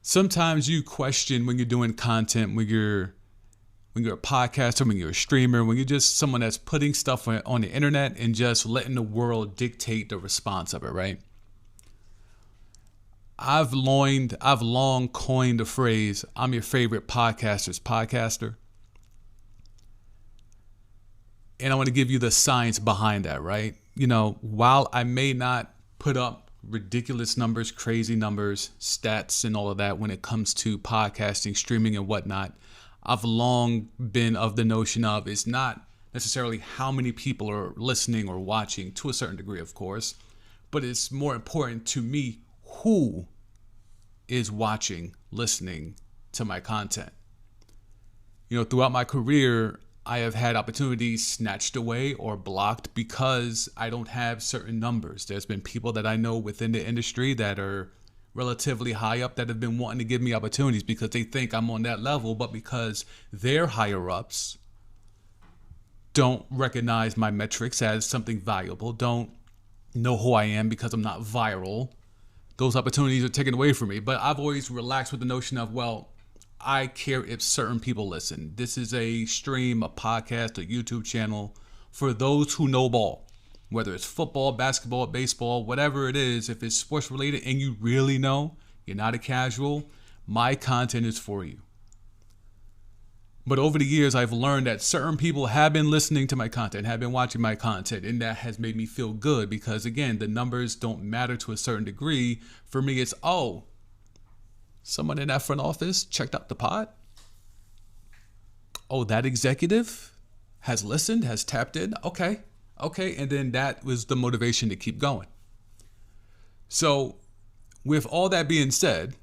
Sometimes you question when you're doing content, when you're a podcaster, when you're a streamer, when you're just someone that's putting stuff on the internet and just letting the world dictate the response of it, right? I've long coined the phrase, I'm your favorite podcaster's podcaster. And I want to give you the science behind that, right? While I may not put up ridiculous numbers, crazy numbers, stats, and all of that when it comes to podcasting, streaming, and whatnot, I've long been of the notion of it's not necessarily how many people are listening or watching, to a certain degree, of course, but it's more important to me who is watching, listening to my content. Throughout my career, I have had opportunities snatched away or blocked because I don't have certain numbers. There's been people that I know within the industry that are relatively high up that have been wanting to give me opportunities because they think I'm on that level, but because their higher ups don't recognize my metrics as something valuable, don't know who I am because I'm not viral, those opportunities are taken away from me. But I've always relaxed with the notion of, well, I care if certain people listen. This is a stream, a podcast, a YouTube channel for those who know ball. Whether it's football, basketball, baseball, whatever it is, if it's sports related and you really know, you're not a casual, my content is for you. But over the years, I've learned that certain people have been listening to my content, have been watching my content, and that has made me feel good because, again, the numbers don't matter to a certain degree. For me, it's, someone in that front office checked out the pod. Oh, that executive has listened, has tapped in. Okay. And then that was the motivation to keep going. So with all that being said,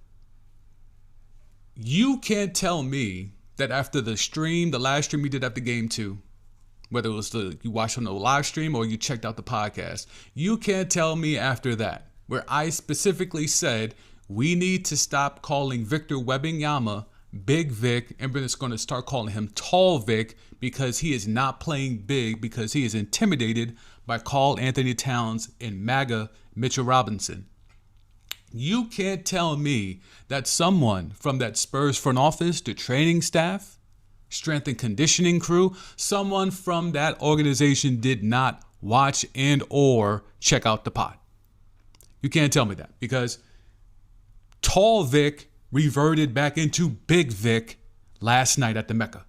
you can't tell me that after the live stream you did after game 2, whether it was you watched on the live stream or you checked out the podcast, you can't tell me after that, where I specifically said, we need to stop calling Victor Wembanyama Big Vic, and we're just going to start calling him Tall Vic because he is not playing big, because he is intimidated by Karl Anthony Towns and MAGA Mitchell Robinson. You can't tell me that someone from that Spurs front office, the training staff, strength and conditioning crew, someone from that organization did not watch and or check out the pod. You can't tell me that because Tall Vic reverted back into Big Vic last night at the Mecca.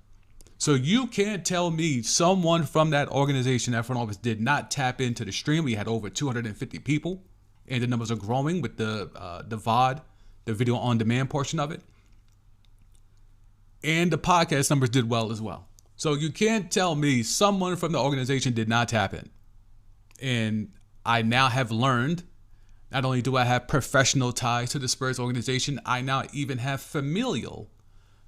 So you can't tell me someone from that organization, that front office, did not tap into the stream. We had over 250 people, and the numbers are growing with the VOD, the video on demand portion of it. And the podcast numbers did well as well. So you can't tell me someone from the organization did not tap in. And I now have learned, not only do I have professional ties to the Spurs organization, I now even have familial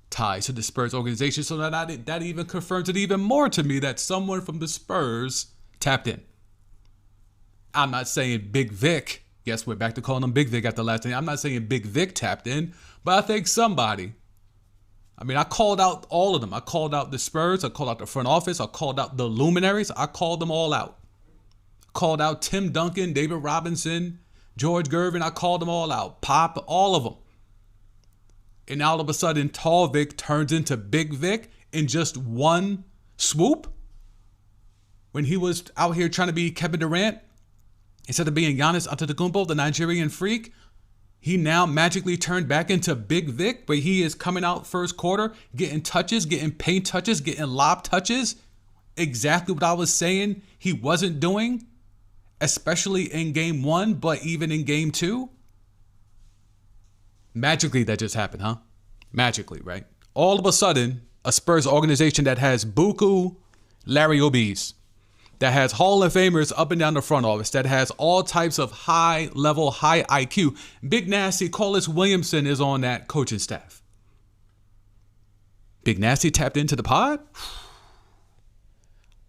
ties to the Spurs organization. So that even confirms it even more to me that someone from the Spurs tapped in. I'm not saying Big Vic. Yes, we're back to calling him Big Vic after last name. I'm not saying Big Vic tapped in, but I think somebody. I called out all of them. I called out the Spurs. I called out the front office. I called out the luminaries. I called them all out. Called out Tim Duncan, David Robinson, George Gervin. I called them all out. Pop, all of them. And all of a sudden, Tall Vic turns into Big Vic in just one swoop. When he was out here trying to be Kevin Durant, instead of being Giannis Antetokounmpo, the Nigerian freak, he now magically turned back into Big Vic, but he is coming out first quarter, getting touches, getting paint touches, getting lob touches. Exactly what I was saying he wasn't doing, especially in game 1, but even in game 2. Magically, that just happened, huh? Magically, right? All of a sudden, a Spurs organization that has buku Larry Obes, that has Hall of Famers up and down the front office, that has all types of high-level, high IQ. Big Nasty Carlos Williamson is on that coaching staff. Big Nasty tapped into the pod?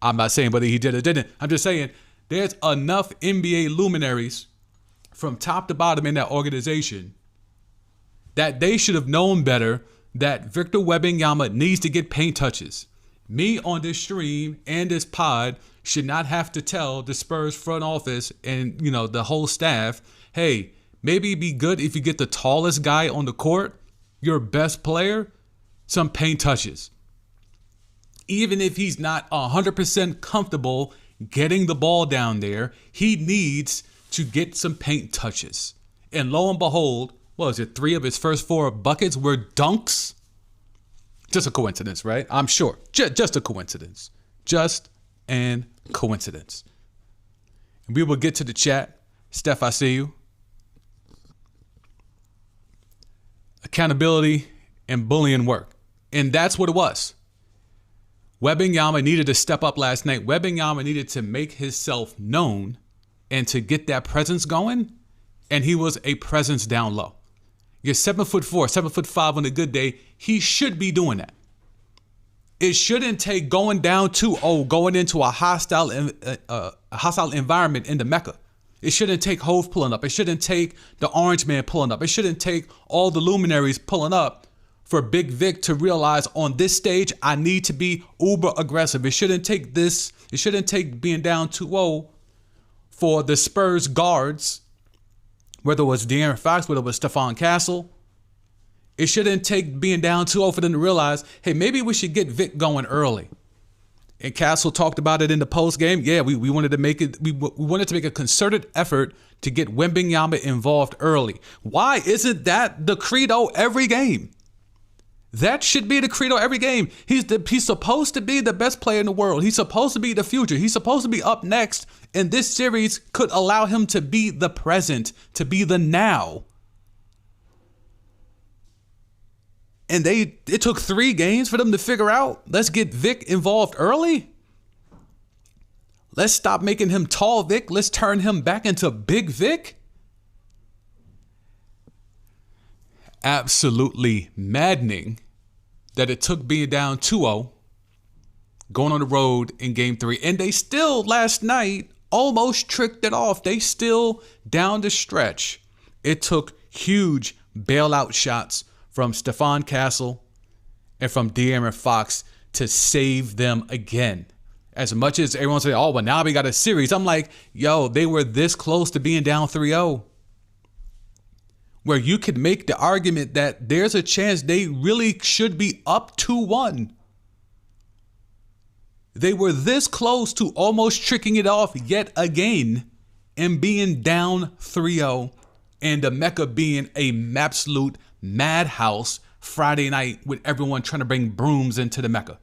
I'm not saying whether he did or didn't. I'm just saying there's enough NBA luminaries from top to bottom in that organization that they should have known better that Victor Wembanyama needs to get paint touches. Me on this stream and this pod should not have to tell the Spurs front office and, the whole staff, hey, maybe it'd be good if you get the tallest guy on the court your best player some paint touches. Even if he's not 100% comfortable getting the ball down there, he needs to get some paint touches. And lo and behold, what was it, 3 of his first 4 buckets were dunks? Just a coincidence, right? I'm sure. Just a coincidence. Just an coincidence. And we will get to the chat. Steph, I see you. Accountability and bullying work. And that's what it was. Wembanyama needed to step up last night. Wembanyama needed to make himself known and to get that presence going. And he was a presence down low. You're 7'4", 7'5" on a good day. He should be doing that. It shouldn't take going down 2-0, going into a hostile environment in the Mecca. It shouldn't take Hove pulling up. It shouldn't take the Orange Man pulling up. It shouldn't take all the luminaries pulling up for Big Vic to realize on this stage, I need to be uber aggressive. It shouldn't take this. It shouldn't take being down 2-0 for the Spurs guards, whether it was De'Aaron Fox, whether it was Stephon Castle. It shouldn't take being down 2-0 for them to realize, hey, maybe we should get Vic going early. And Castle talked about it in the post game. Yeah, we wanted to make it. We wanted to make a concerted effort to get Wembanyama involved early. Why isn't that the credo every game? That should be the credo every game. He's supposed to be the best player in the world. He's supposed to be the future. He's supposed to be up next. And this series could allow him to be the present, to be the now. And it took 3 games for them to figure out, let's get Vic involved early. Let's stop making him tall Vic. Let's turn him back into Big Vic. Absolutely maddening that it took being down 2-0, going on the road in game 3. And they still, last night, almost tricked it off. They still, down the stretch, it took huge bailout shots from Stephon Castle and from De'Aaron Fox to save them again. As much as everyone say, oh, well, now we got a series. I'm like, yo, they were this close to being down 3-0. Where you could make the argument that there's a chance they really should be up 2-1. They were this close to almost tricking it off yet again and being down 3-0 and the Mecca being a absolute madhouse Friday night with everyone trying to bring brooms into the Mecca.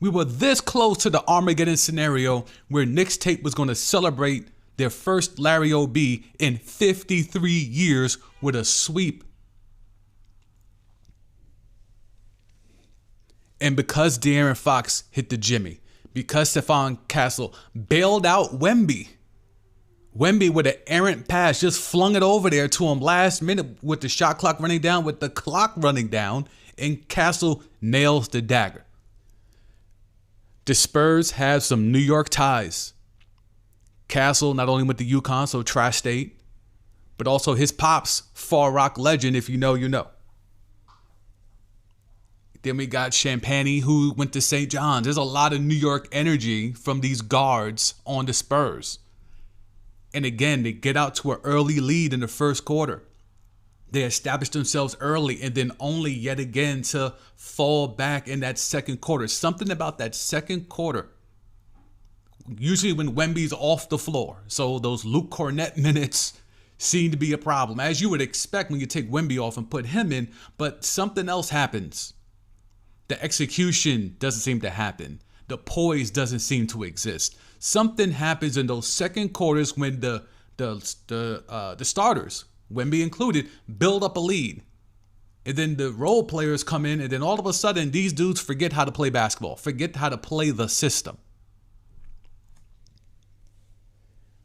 We were this close to the Armageddon scenario where Knicks tape was going to celebrate their first Larry O.B. in 53 years with a sweep. And because De'Aaron Fox hit the Jimmy, because Stephon Castle bailed out Wemby with an errant pass, just flung it over there to him last minute with the shot clock running down, with the clock running down, and Castle nails the dagger. The Spurs have some New York ties. Castle not only went to UConn, so Tri-State, but also his pops, Far Rock legend, if you know, you know. Then we got Champagny, who went to St. John's. There's a lot of New York energy from these guards on the Spurs. And again, they get out to an early lead in the first quarter. They establish themselves early and then only yet again to fall back in that second quarter. Something about that second quarter. Usually when Wemby's off the floor. So those Luke Cornett minutes seem to be a problem, as you would expect when you take Wemby off and put him in. But something else happens. The execution doesn't seem to happen. The poise doesn't seem to exist. Something happens in those second quarters when the starters, Wemby included, build up a lead. And then the role players come in, and then all of a sudden these dudes forget how to play basketball, forget how to play the system.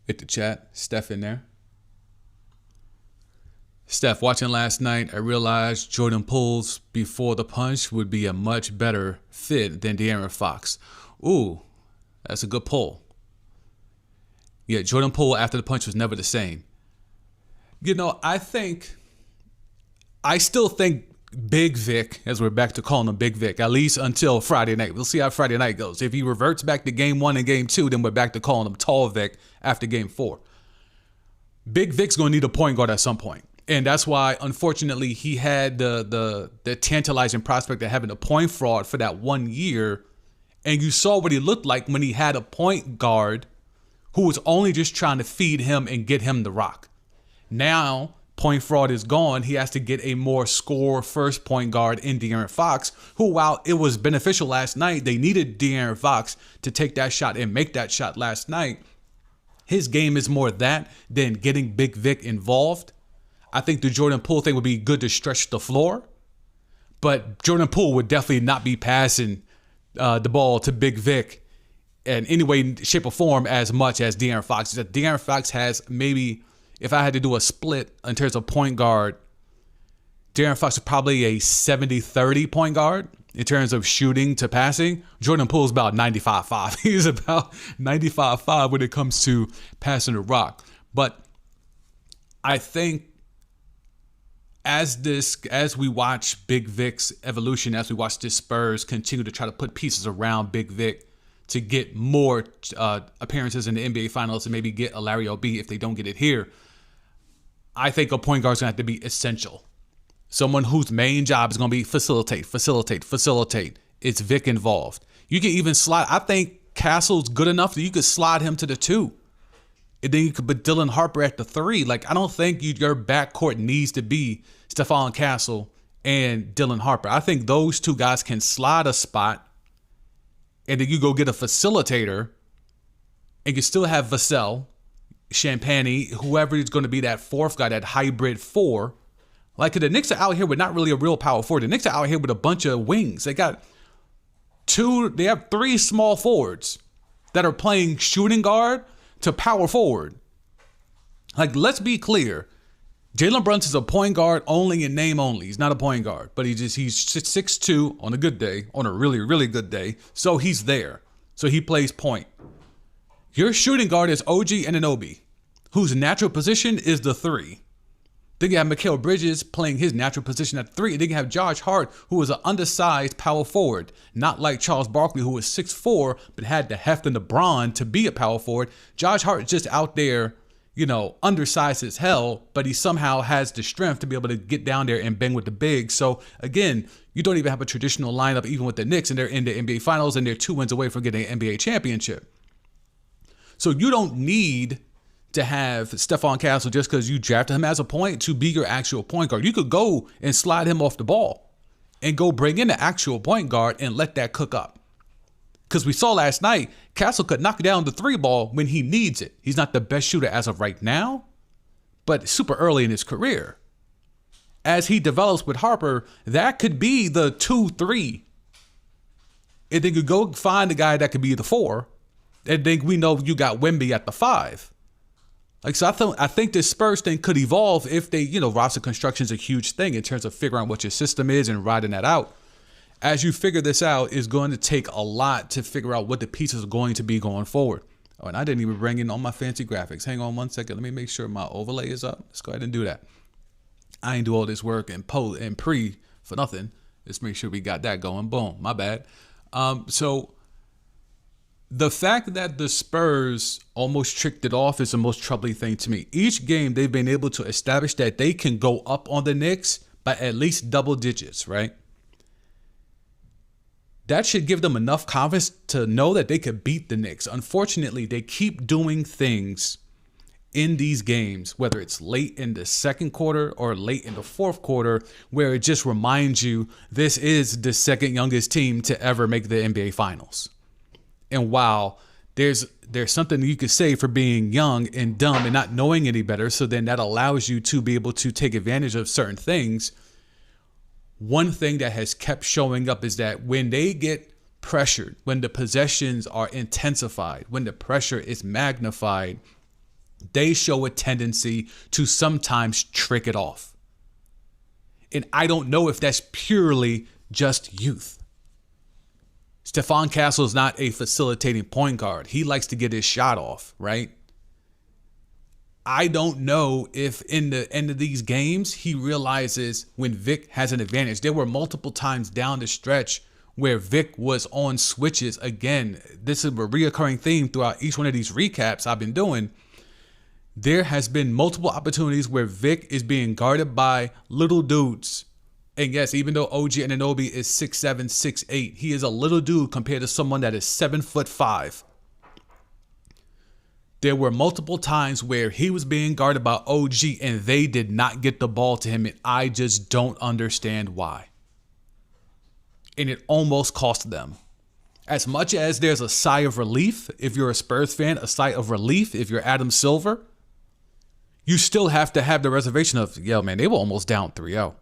Hit the chat. Steph in there. Steph, watching last night, I realized Jordan Poole's before the punch would be a much better fit than De'Aaron Fox. Ooh, that's a good pull. Yeah, Jordan Poole after the punch was never the same. You know, I still think Big Vic, as we're back to calling him Big Vic, at least until Friday night. We'll see how Friday night goes. If he reverts back to game 1 and game 2, then we're back to calling him Tall Vic after game 4. Big Vic's going to need a point guard at some point. And that's why, unfortunately, he had the tantalizing prospect of having a point fraud for that 1 year. And you saw what he looked like when he had a point guard who was only just trying to feed him and get him the rock. Now, point fraud is gone. He has to get a more score first point guard in De'Aaron Fox, who, while it was beneficial last night, they needed De'Aaron Fox to take that shot and make that shot last night. His game is more that than getting Big Vic involved. I think the Jordan Poole thing would be good to stretch the floor, but Jordan Poole would definitely not be passing the ball to Big Vic in any way, shape, or form as much as De'Aaron Fox. De'Aaron Fox has maybe, if I had to do a split in terms of point guard, De'Aaron Fox is probably a 70-30 point guard in terms of shooting to passing. Jordan Poole is about 95-5. He's about 95-5 when it comes to passing the rock. But I think as we watch Big Vic's evolution, as we watch the Spurs continue to try to put pieces around Big Vic to get more appearances in the NBA Finals and maybe get a Larry O.B. if they don't get it here, I think a point guard is going to have to be essential. Someone whose main job is going to be facilitate. It's Vic involved. You can even slide. I think Castle's good enough that you could slide him to the 2. And then you could put Dylan Harper at the 3. Like, I don't think your backcourt needs to be Stephon Castle and Dylan Harper. I think those two guys can slide a spot, and then you go get a facilitator, and you still have Vassell, Champagny, whoever is going to be that fourth guy, that hybrid 4. Like, the Knicks are out here with not really a real power forward. The Knicks are out here with a bunch of wings. They have 3 small forwards that are playing shooting guard to power forward. Like, let's be clear. Jalen Brunson's a point guard only in name only. He's not a point guard, but he's 6'2" on a good day, on a really, really good day. So he's there. So he plays point. Your shooting guard is OG Anunoby, whose natural position is the 3. Then you have Mikal Bridges playing his natural position at 3. And then you have Josh Hart, who is an undersized power forward. Not like Charles Barkley, who was 6'4", but had the heft and the brawn to be a power forward. Josh Hart is just out there, undersized as hell, but he somehow has the strength to be able to get down there and bang with the big. So, again, you don't even have a traditional lineup, even with the Knicks, and they're in the NBA Finals, and they're 2 wins away from getting an NBA championship. So you don't need to have Stephon Castle just because you drafted him as a point to be your actual point guard. You could go and slide him off the ball and go bring in the actual point guard and let that cook up. Because we saw last night, Castle could knock down the 3 ball when he needs it. He's not the best shooter as of right now, but super early in his career. As he develops with Harper, that could be the 2-3. And then you go find a guy that could be the 4. And then we know you got Wemby at the 5. Like, so I think this Spurs thing could evolve if they, roster construction is a huge thing in terms of figuring out what your system is and riding that out. As you figure this out, it's going to take a lot to figure out what the pieces are going to be going forward. Oh, and I didn't even bring in all my fancy graphics. Hang on one second. Let me make sure my overlay is up. Let's go ahead and do that. I ain't do all this work and pre for nothing. Let's make sure we got that going. Boom. My bad. So the fact that the Spurs almost tricked it off is the most troubling thing to me. Each game, they've been able to establish that they can go up on the Knicks by at least double digits, right? That should give them enough confidence to know that they could beat the Knicks. Unfortunately, they keep doing things in these games, whether it's late in the second quarter or late in the fourth quarter, where it just reminds you this is the second youngest team to ever make the NBA Finals. And while there's something you could say for being young and dumb and not knowing any better, so then that allows you to be able to take advantage of certain things. One thing that has kept showing up is that when they get pressured, when the possessions are intensified, when the pressure is magnified, they show a tendency to sometimes trick it off. And I don't know if that's purely just youth. Stephon Castle is not a facilitating point guard. He likes to get his shot off, right? I don't know if in the end of these games, he realizes when Vic has an advantage. There were multiple times down the stretch where Vic was on switches. Again, this is a reoccurring theme throughout each one of these recaps I've been doing. There has been multiple opportunities where Vic is being guarded by little dudes. And yes, even though OG Anunoby is 6'7", 6'8", he is a little dude compared to someone that is 7'5". There were multiple times where he was being guarded by OG and they did not get the ball to him, and I just don't understand why. And it almost cost them. As much as there's a sigh of relief if you're a Spurs fan, a sigh of relief if you're Adam Silver, you still have to have the reservation of, yo, man, they were almost down 3-0.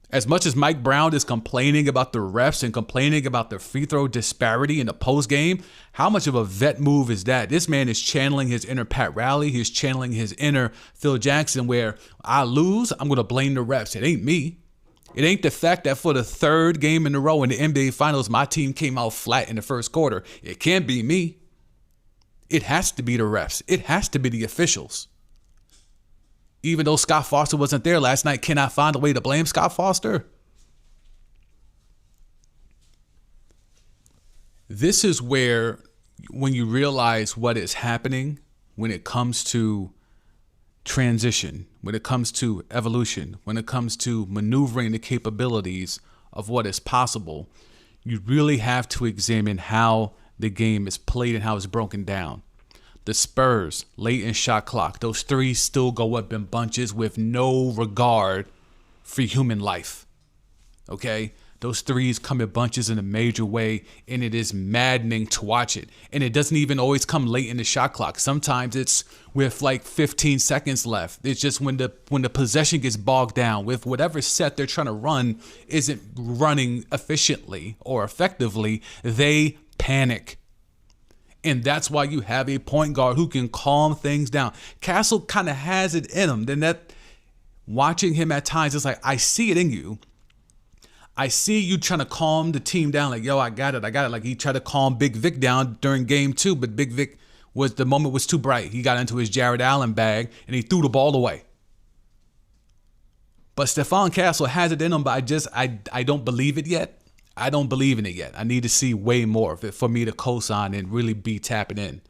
As much as Mike Brown is complaining about the refs and complaining about the free throw disparity in the post game, how much of a vet move is that? This man is channeling his inner Pat Riley. He's channeling his inner Phil Jackson, where I lose, I'm going to blame the refs. It ain't me. It ain't the fact that for the third game in a row in the NBA Finals, my team came out flat in the first quarter. It can't be me. It has to be the refs. It has to be the officials. Even though Scott Foster wasn't there last night, can I find a way to blame Scott Foster? This is where, when you realize what is happening when it comes to transition, when it comes to evolution, when it comes to maneuvering the capabilities of what is possible, you really have to examine how the game is played and how it's broken down. The Spurs, late in shot clock, those threes still go up in bunches with no regard for human life. Okay? Those threes come in bunches in a major way, and it is maddening to watch it. And it doesn't even always come late in the shot clock. Sometimes it's with like 15 seconds left. It's just when the possession gets bogged down with whatever set they're trying to run isn't running efficiently or effectively, they panic. And that's why you have a point guard who can calm things down. Castle kind of has it in him. Then that, watching him at times, it's like, I see it in you. I see you trying to calm the team down. Like, yo, I got it. Like he tried to calm Big Vic down during game 2, but Big Vic the moment was too bright. He got into his Jared Allen bag and he threw the ball away. But Stephon Castle has it in him, but I don't believe it yet. I don't believe in it yet. I need to see way more of it for me to co-sign and really be tapping in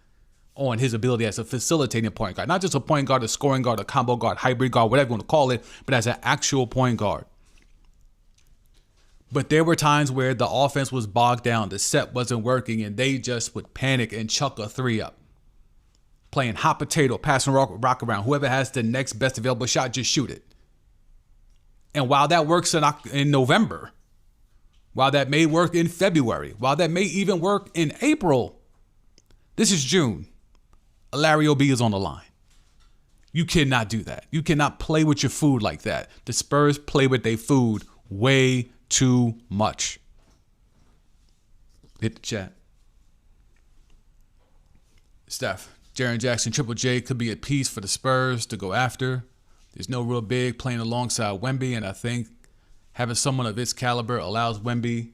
on his ability as a facilitating point guard. Not just a point guard, a scoring guard, a combo guard, hybrid guard, whatever you want to call it, but as an actual point guard. But there were times where the offense was bogged down, the set wasn't working, and they just would panic and chuck a 3 up. Playing hot potato, passing rock around. Whoever has the next best available shot, just shoot it. And while that works in November, while that may work in February, while that may even work in April, this is June. Larry O.B. is on the line. You cannot do that. You cannot play with your food like that. The Spurs play with their food way too much. Hit the chat. Steph, Jaren Jackson, Triple J could be a piece for the Spurs to go after. There's no real big playing alongside Wemby, and I think having someone of its caliber allows Wemby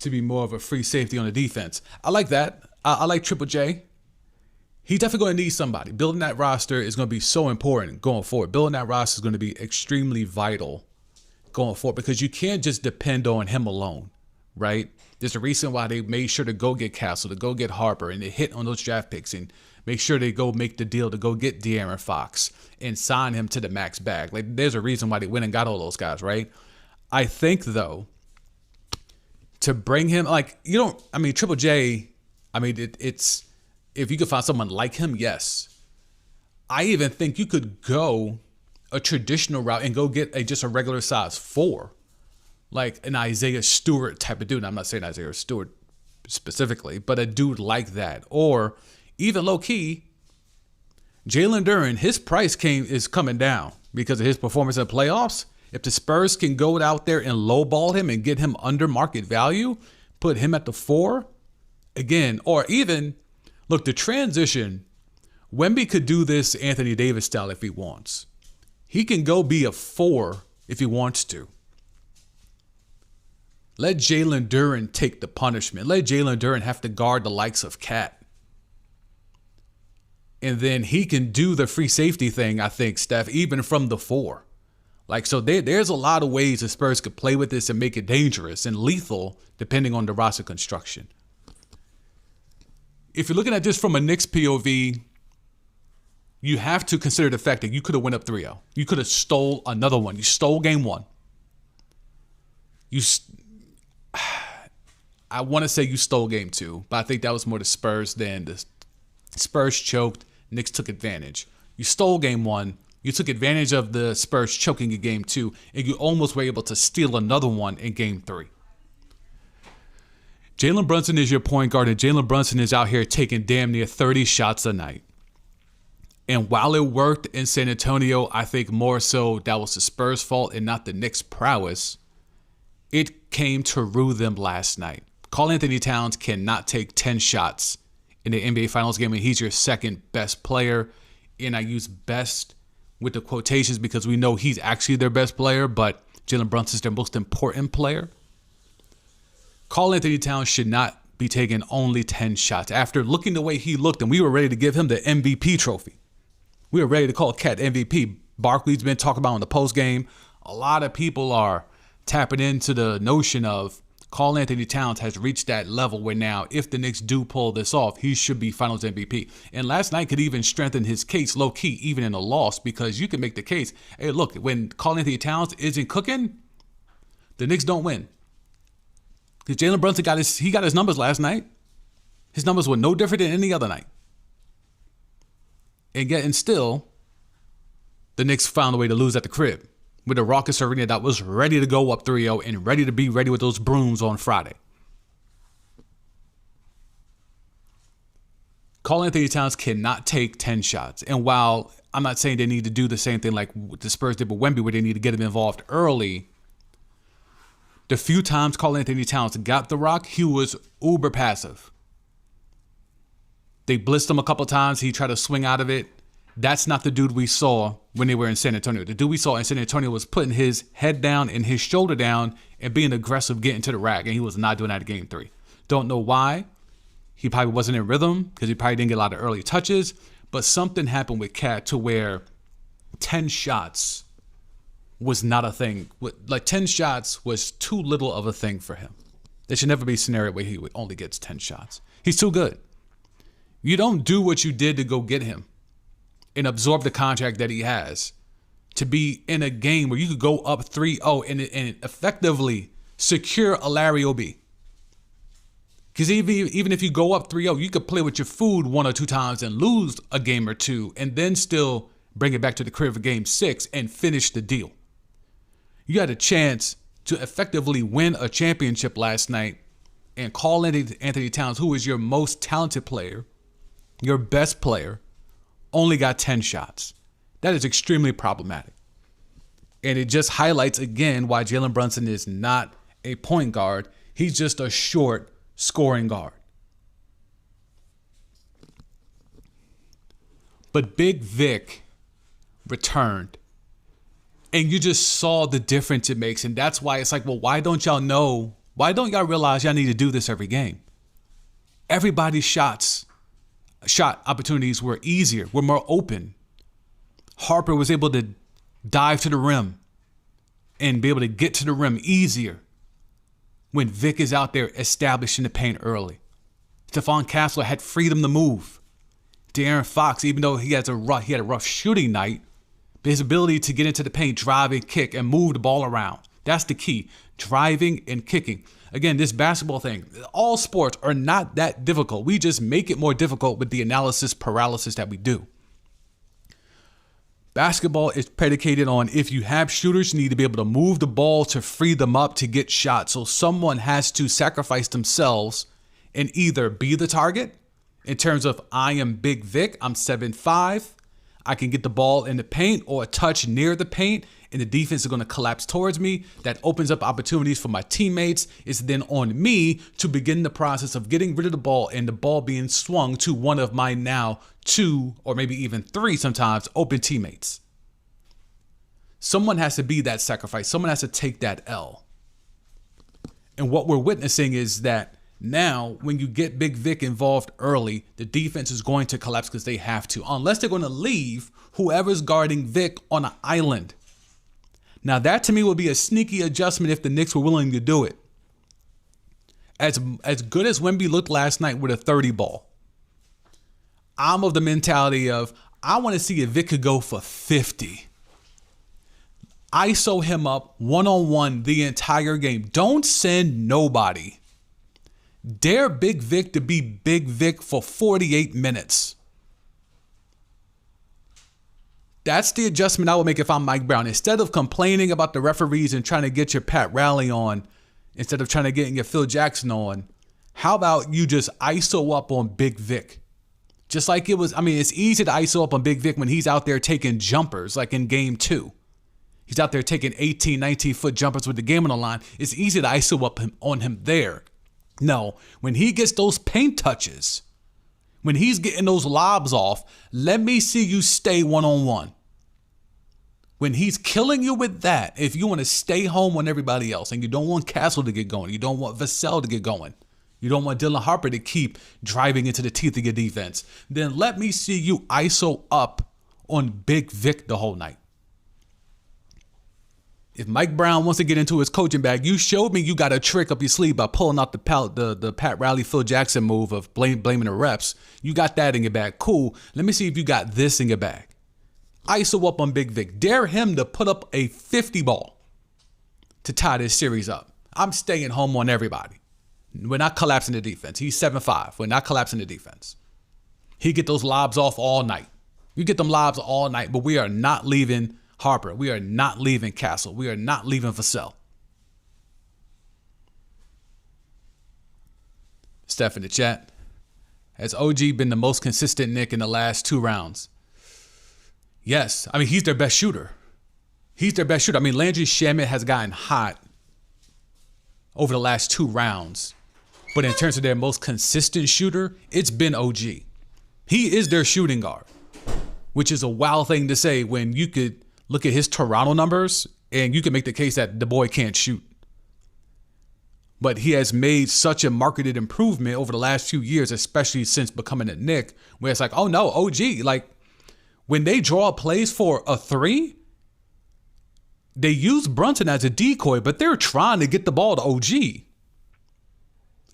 to be more of a free safety on the defense. I like that. I like Triple J. He's definitely going to need somebody. Building that roster is going to be so important going forward. Building that roster is going to be extremely vital going forward because you can't just depend on him alone, right? There's a reason why they made sure to go get Castle, to go get Harper, and they hit on those draft picks and make sure they go make the deal to go get De'Aaron Fox and sign him to the max bag. Like, there's a reason why they went and got all those guys, right? I think, though, to bring him, Triple J, it's, if you could find someone like him, yes. I even think you could go a traditional route and go get just a regular size 4, like an Isaiah Stewart type of dude. And I'm not saying Isaiah Stewart specifically, but a dude like that. Or even low-key, Jalen Duren, his price is coming down because of his performance in the playoffs. If the Spurs can go out there and lowball him and get him under market value, put him at the 4, again, or even, look, the transition, Wemby could do this Anthony Davis style if he wants. He can go be a 4 if he wants to. Let Jalen Duren take the punishment. Let Jalen Duren have to guard the likes of Cat. And then he can do the free safety thing, I think, Steph, even from the 4. So there's a lot of ways the Spurs could play with this and make it dangerous and lethal, depending on the roster construction. If you're looking at this from a Knicks POV, you have to consider the fact that you could have went up 3-0. You could have stole another one. You stole game one. I want to say you stole game two, but I think that was more the Spurs than the Spurs choked. Knicks took advantage. You stole game one. You took advantage of the Spurs choking in game two, and you almost were able to steal another one in game three. Jalen Brunson is your point guard, and Jalen Brunson is out here taking damn near 30 shots a night. And while it worked in San Antonio, I think more so that was the Spurs' fault and not the Knicks' prowess. It came to rue them last night. Karl-Anthony Towns cannot take 10 shots in the NBA Finals game, and he's your second best player. And I use best with the quotations because we know he's actually their best player, but Jalen Brunson's their most important player. Karl-Anthony Towns should not be taking only 10 shots. After looking the way he looked, and we were ready to give him the MVP trophy. We were ready to call Cat MVP. Barkley's been talking about in the postgame. A lot of people are tapping into the notion of Karl-Anthony Towns has reached that level where now, if the Knicks do pull this off, he should be Finals MVP. And last night could even strengthen his case low-key, even in a loss, because you can make the case, hey, look, when Karl-Anthony Towns isn't cooking, the Knicks don't win. Because Jalen Brunson got his numbers last night. His numbers were no different than any other night. And yet, and still, the Knicks found a way to lose at the crib with a raucous arena that was ready to go up 3-0 and ready to be ready with those brooms on Friday. Karl-Anthony Towns cannot take 10 shots. And while I'm not saying they need to do the same thing like the Spurs did with Wemby, where they need to get him involved early, the few times Karl-Anthony Towns got the rock, he was uber passive. They blitzed him a couple times. He tried to swing out of it. That's not the dude we saw when they were in San Antonio. The dude we saw in San Antonio was putting his head down and his shoulder down and being aggressive, getting to the rack, and he was not doing that in game three. Don't know why. He probably wasn't in rhythm because he probably didn't get a lot of early touches, but something happened with Cat to where 10 shots was not a thing. Like 10 shots was too little of a thing for him. There should never be a scenario where he only gets 10 shots. He's too good. You don't do what you did to go get him and absorb the contract that he has to be in a game where you could go up 3-0 and effectively secure a Larry O.B. Because even if you go up 3-0, you could play with your food one or two times and lose a game or two and then still bring it back to the crib for game 6 and finish the deal. You had a chance to effectively win a championship last night, and Karl-Anthony Towns, who is your most talented player, your best player, only got 10 shots. That is extremely problematic. And it just highlights again why Jalen Brunson is not a point guard. He's just a short scoring guard. But Big Vic returned. And you just saw the difference it makes. And that's why it's like, well, why don't y'all know? Why don't y'all realize y'all need to do this every game? Everybody's shot opportunities were easier, were more open. Harper was able to dive to the rim and be able to get to the rim easier when Vic is out there establishing the paint early. Stephon Castle had freedom to move. De'Aaron Fox, even though he had a rough shooting night, but his ability to get into the paint, drive and kick, and move the ball around. That's the key. Driving and kicking. Again, this basketball thing, all sports are not that difficult. We just make it more difficult with the analysis paralysis that we do. Basketball is predicated on if you have shooters, you need to be able to move the ball to free them up to get shots. So someone has to sacrifice themselves and either be the target in terms of I am Big Vic, I'm 7'5", I can get the ball in the paint or a touch near the paint, and the defense is going to collapse towards me. That opens up opportunities for my teammates. It's then on me to begin the process of getting rid of the ball and the ball being swung to one of my now 2 or maybe even 3 sometimes open teammates. Someone has to be that sacrifice. Someone has to take that L. And what we're witnessing is that now, when you get Big Vic involved early, the defense is going to collapse because they have to, unless they're going to leave whoever's guarding Vic on an island. Now, that to me would be a sneaky adjustment if the Knicks were willing to do it. As good as Wemby looked last night with a 30 ball, I'm of the mentality of I want to see if Vic could go for 50. ISO him up one-on-one the entire game. Don't send nobody. Dare Big Vic to be Big Vic for 48 minutes. That's the adjustment I would make if I'm Mike Brown. Instead of complaining about the referees and trying to get your Pat Riley on, instead of trying to get your Phil Jackson on, how about you just ISO up on Big Vic? Just like it was, it's easy to ISO up on Big Vic when he's out there taking jumpers, like in game 2. He's out there taking 18, 19-foot jumpers with the game on the line. It's easy to ISO up on him there. No, when he gets those paint touches, when he's getting those lobs off, let me see you stay one-on-one. When he's killing you with that, if you want to stay home on everybody else and you don't want Castle to get going, you don't want Vassell to get going, you don't want Dylan Harper to keep driving into the teeth of your defense, then let me see you ISO up on Big Vic the whole night. If Mike Brown wants to get into his coaching bag, you showed me you got a trick up your sleeve by pulling out the Pat Riley, Phil Jackson move of blaming the refs. You got that in your bag. Cool. Let me see if you got this in your bag. ISO up on Big Vic. Dare him to put up a 50 ball to tie this series up. I'm staying home on everybody. We're not collapsing the defense. He's 7'5". We're not collapsing the defense. He get those lobs off all night. You get them lobs all night, but we are not leaving Harper. We are not leaving Castle. We are not leaving Vassell. Steph in the chat. Has OG been the most consistent Knick in the last 2 rounds? Yes. He's their best shooter. He's their best shooter. Landry Shamet has gotten hot over the last 2 rounds. But in terms of their most consistent shooter, it's been OG. He is their shooting guard, which is a wild thing to say when you could look at his Toronto numbers and you can make the case that the boy can't shoot. But he has made such a marketed improvement over the last few years, especially since becoming a Knick, where it's like, oh no, OG, like when they draw plays for a 3, they use Brunson as a decoy, but they're trying to get the ball to OG.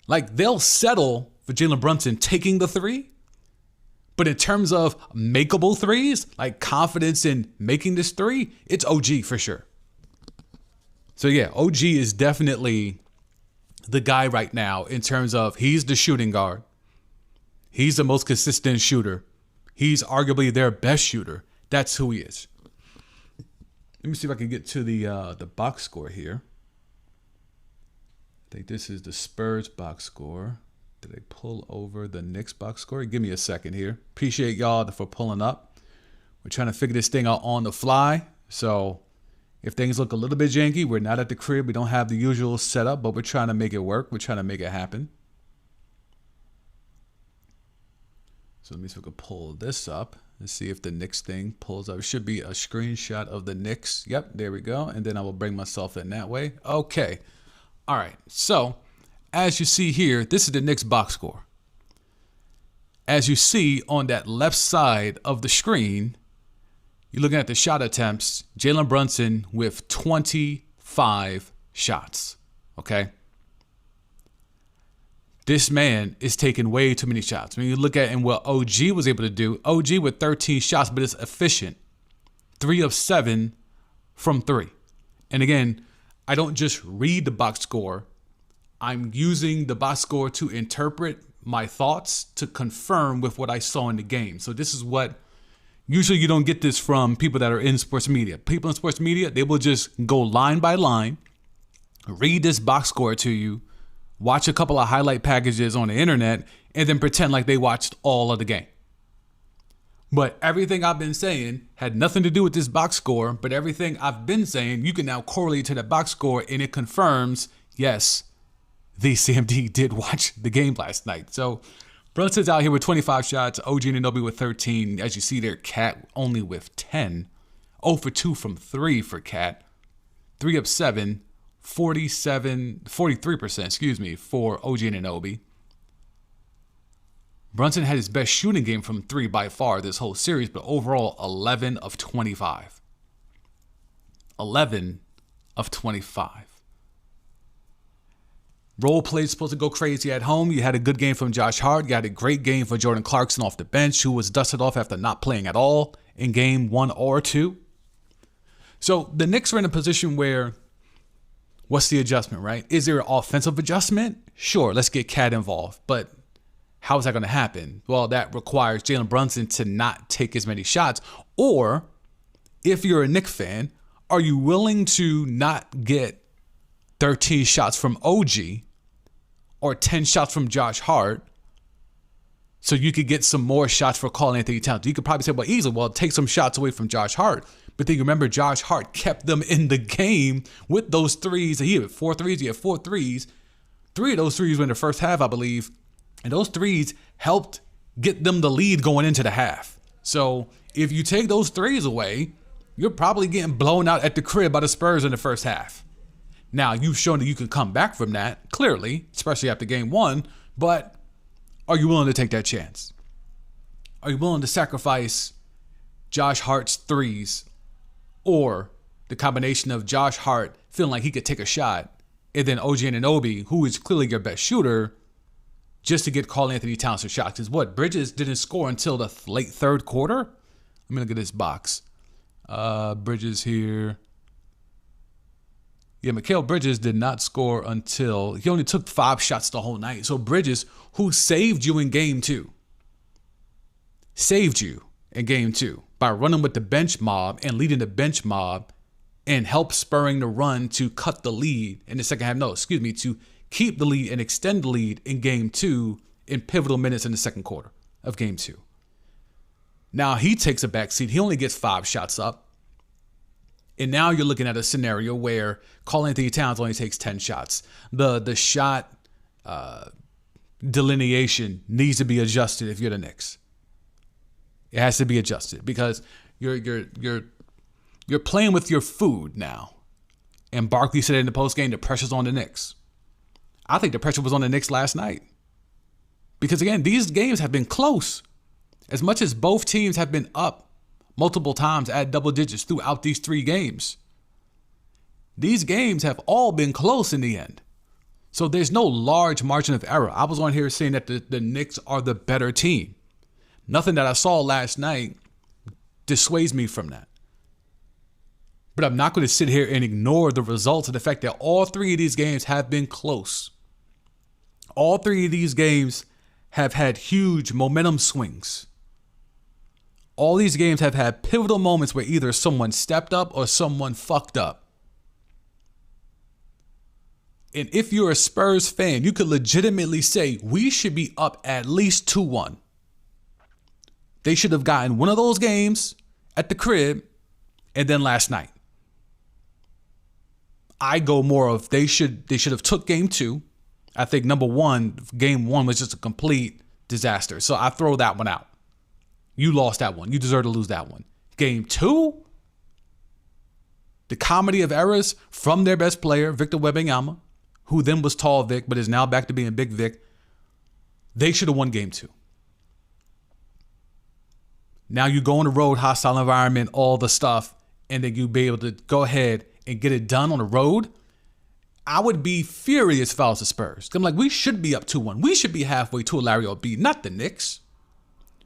Like they'll settle for Jalen Brunson taking the 3. But in terms of makeable threes, like confidence in making this 3, it's OG for sure. So yeah, OG is definitely the guy right now in terms of he's the shooting guard. He's the most consistent shooter. He's arguably their best shooter. That's who he is. Let me see if I can get to the box score here. I think this is the Spurs box score. Did they pull over the Knicks box score? Give me a second here. Appreciate y'all for pulling up. We're trying to figure this thing out on the fly. So if things look a little bit janky, we're not at the crib. We don't have the usual setup, but we're trying to make it work. We're trying to make it happen. So let me see if we can pull this up and see if the Knicks thing pulls up. It should be a screenshot of the Knicks. Yep, there we go. And then I will bring myself in that way. Okay. All right. So as you see here, this is the Knicks box score. As you see on that left side of the screen, you're looking at the shot attempts. Jalen Brunson with 25 shots. Okay. This man is taking way too many shots. When you look at and what OG was able to do, OG with 13 shots, but it's efficient. 3 of 7 from 3. And again, I don't just read the box score. I'm using the box score to interpret my thoughts to confirm with what I saw in the game. So this is what, usually you don't get this from people that are in sports media. People in sports media, they will just go line by line, read this box score to you, watch a couple of highlight packages on the internet, and then pretend like they watched all of the game. But everything I've been saying had nothing to do with this box score, but everything I've been saying, you can now correlate to that box score, and it confirms, yes, the CMD did watch the game last night. So Brunson's out here with 25 shots, OG Anunoby with 13. As you see there, Cat only with 10. 0 for 2 from 3 for Cat. 3 of 7, 43%, for OG Anunoby. Brunson had his best shooting game from 3 by far this whole series, but overall 11 of 25. 11 of 25. Role play's supposed to go crazy at home. You had a good game from Josh Hart. You had a great game for Jordan Clarkson off the bench, who was dusted off after not playing at all in game 1 or 2. So the Knicks are in a position where, what's the adjustment, right? Is there an offensive adjustment? Sure, let's get Cat involved. But how is that going to happen? Well, that requires Jalen Brunson to not take as many shots. Or, if you're a Knicks fan, are you willing to not get 13 shots from OG or 10 shots from Josh Hart so you could get some more shots for Karl-Anthony Towns? You could probably say, well, easily, well, take some shots away from Josh Hart. But then you remember Josh Hart kept them in the game with those threes. He had 4 threes. He had 4 threes. 3 of those threes were in the first half, I believe. And those threes helped get them the lead going into the half. So if you take those threes away, you're probably getting blown out at the crib by the Spurs in the first half. Now, you've shown that you can come back from that, clearly, especially after game 1. But are you willing to take that chance? Are you willing to sacrifice Josh Hart's threes or the combination of Josh Hart feeling like he could take a shot and then OG Anunoby, who is clearly your best shooter, just to get Karl-Anthony Towns some shots? Because what? Bridges didn't score until the late third quarter? Let me look at this box. Bridges here. Yeah, Mikal Bridges did not score until he only took 5 shots the whole night. So Bridges, who saved you in game 2, by running with the bench mob and leading the bench mob and help spurring the run to cut the lead in the second half. To keep the lead and extend the lead in game 2 in pivotal minutes in the second quarter of game 2. Now he takes a backseat. He only gets 5 shots up. And now you're looking at a scenario where Karl-Anthony Towns only takes 10 shots. The shot delineation needs to be adjusted if you're the Knicks. It has to be adjusted because you're playing with your food now. And Barkley said in the postgame, the pressure's on the Knicks. I think the pressure was on the Knicks last night. Because again, these games have been close. As much as both teams have been up multiple times at double digits throughout these 3 games, these games have all been close in the end. So there's no large margin of error. I was on here saying that the Knicks are the better team. Nothing that I saw last night dissuades me from that. But I'm not going to sit here and ignore the results of the fact that all 3 of these games have been close. All 3 of these games have had huge momentum swings. All these games have had pivotal moments where either someone stepped up or someone fucked up. And if you're a Spurs fan, you could legitimately say we should be up at least 2-1. They should have gotten one of those games at the crib and then last night. I go more of they should have took game 2. I think game 1 was just a complete disaster. So I throw that one out. You lost that one. You deserve to lose that one. Game 2, the comedy of errors from their best player, Victor Wembanyama, who then was Tall Vic, but is now back to being Big Vic. They should have won game 2. Now you go on the road, hostile environment, all the stuff, and then you be able to go ahead and get it done on the road. I would be furious if I was the Spurs. I'm like, we should be up 2-1. We should be halfway to a Larry O'B, not the Knicks.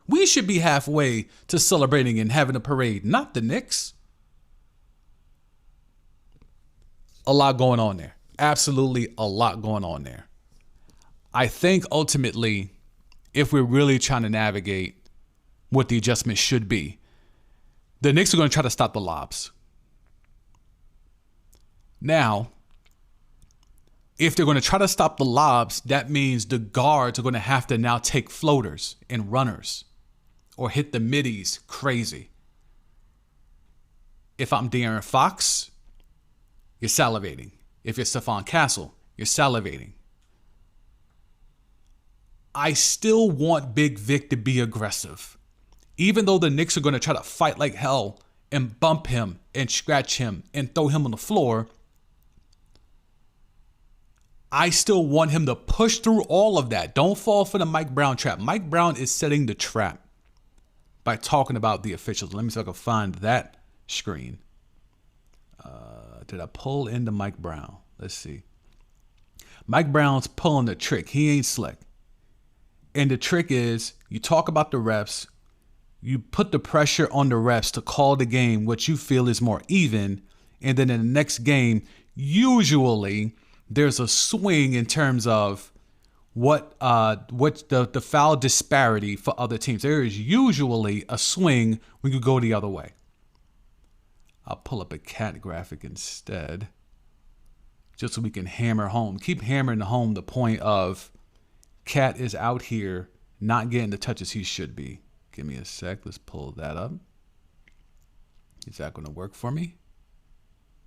We should be halfway to celebrating and having a parade, not the Knicks. A lot going on there. Absolutely a lot going on there. I think ultimately, if we're really trying to navigate what the adjustment should be, the Knicks are going to try to stop the lobs. Now, if they're going to try to stop the lobs, that means the guards are going to have to now take floaters and runners or hit the middies crazy. If I'm De'Aaron Fox, you're salivating. If you're Stephon Castle, you're salivating. I still want Big Vic to be aggressive. Even though the Knicks are going to try to fight like hell and bump him and scratch him and throw him on the floor, I still want him to push through all of that. Don't fall for the Mike Brown trap. Mike Brown is setting the trap by talking about the officials. Let me see if I can find that screen. Did I pull into Mike Brown? Let's see. Mike Brown's pulling the trick. He ain't slick. And the trick is you talk about the refs, you put the pressure on the refs to call the game what you feel is more even. And then in the next game, usually there's a swing in terms of what the foul disparity for other teams. There is usually a swing when you go the other way. I'll pull up a cat graphic instead, just so we can keep hammering home the point of Cat is out here not getting the touches he should be. Give me a sec. Let's pull that up. Is that going to work for me?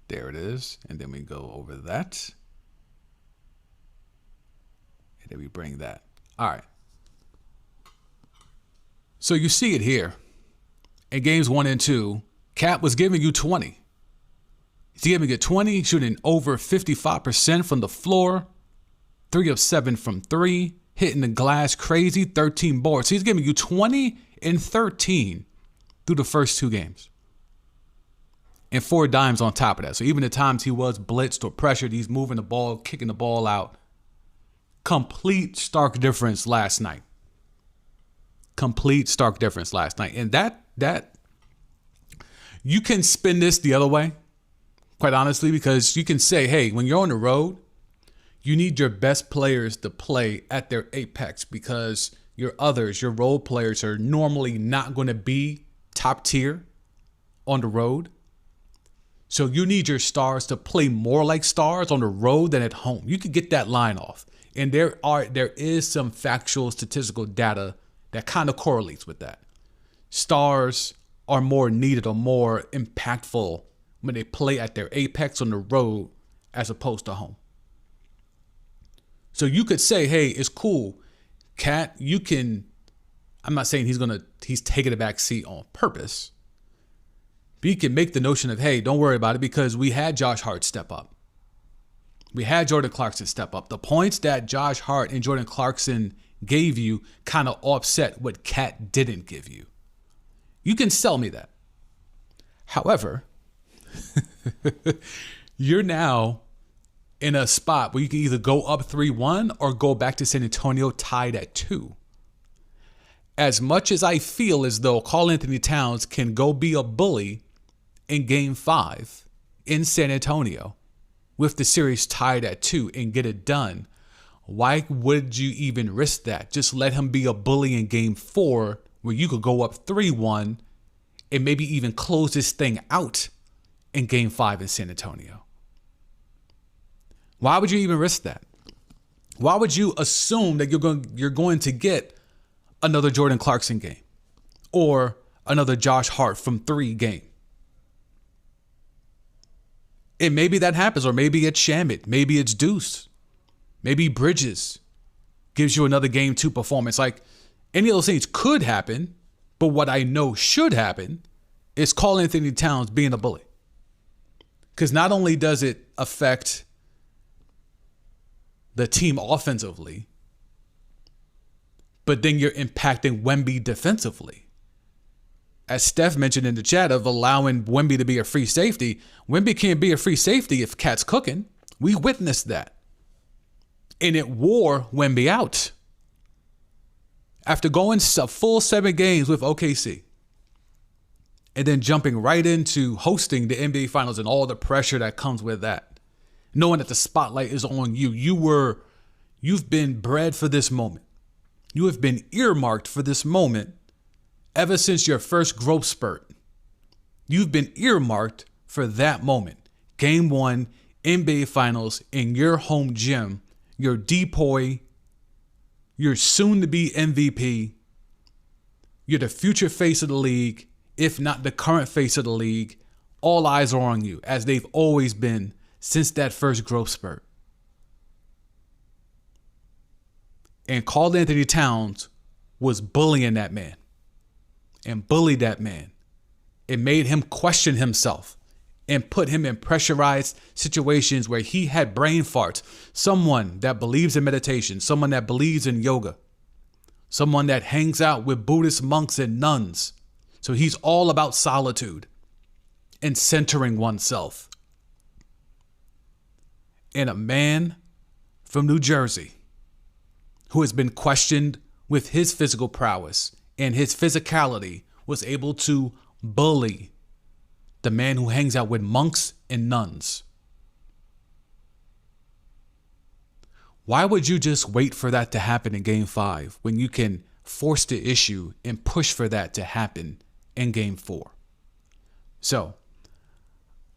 There it is. And then we go over that. And then we bring that. All right. So you see it here. In games 1 and 2, Cat was giving you 20. He's giving it 20, shooting over 55% from the floor, 3 of 7 from 3, hitting the glass crazy, 13 boards. So he's giving you 20 and 13 through the first 2 games. And 4 dimes on top of that. So even the times he was blitzed or pressured, he's moving the ball, kicking the ball out. Complete stark difference last night. Complete stark difference last night. And that you can spin this the other way, quite honestly, because you can say, hey, when you're on the road, you need your best players to play at their apex because your role players are normally not going to be top tier on the road. So you need your stars to play more like stars on the road than at home. You could get that line off. And there is some factual statistical data that kind of correlates with that. Stars are more needed or more impactful when they play at their apex on the road as opposed to home. So you could say, hey, it's cool. Cat, I'm not saying he's taking a back seat on purpose. But you can make the notion of, hey, don't worry about it because we had Josh Hart step up. We had Jordan Clarkson step up. The points that Josh Hart and Jordan Clarkson gave you kind of offset what Cat didn't give you. You can sell me that. However, you're now in a spot where you can either go up 3-1 or go back to San Antonio tied at 2. As much as I feel as though Karl-Anthony Towns can go be a bully in Game 5 in San Antonio with the series tied at 2 and get it done, why would you even risk that? Just let him be a bully in Game 4 where you could go up 3-1 and maybe even close this thing out in Game 5 in San Antonio. Why would you even risk that? Why would you assume that you're going to get another Jordan Clarkson game or another Josh Hart from 3 game? And maybe that happens, or maybe it's Shamet, maybe it's Deuce, maybe Bridges gives you another Game 2 performance. Like, any of those things could happen, but what I know should happen is Karl-Anthony Towns being a bully. Because not only does it affect the team offensively, but then you're impacting Wemby defensively. As Steph mentioned in the chat of allowing Wemby to be a free safety, Wemby can't be a free safety if Cat's cooking. We witnessed that. And it wore Wemby out. After going a full 7 games with OKC, and then jumping right into hosting the NBA Finals and all the pressure that comes with that, knowing that the spotlight is on you, you've been bred for this moment. You have been earmarked for this moment ever since your first growth spurt. You've been earmarked for that moment. Game 1, NBA Finals in your home gym, your depoy, your soon-to-be MVP. You're the future face of the league, if not the current face of the league. All eyes are on you, as they've always been since that first growth spurt. And Karl-Anthony Towns was bullying that man and bullied that man. It made him question himself and put him in pressurized situations where he had brain farts. Someone that believes in meditation, someone that believes in yoga, someone that hangs out with Buddhist monks and nuns. So he's all about solitude and centering oneself. And a man from New Jersey, who has been questioned with his physical prowess and his physicality, was able to bully the man who hangs out with monks and nuns. Why would you just wait for that to happen in Game 5 when you can force the issue and push for that to happen in Game 4? So,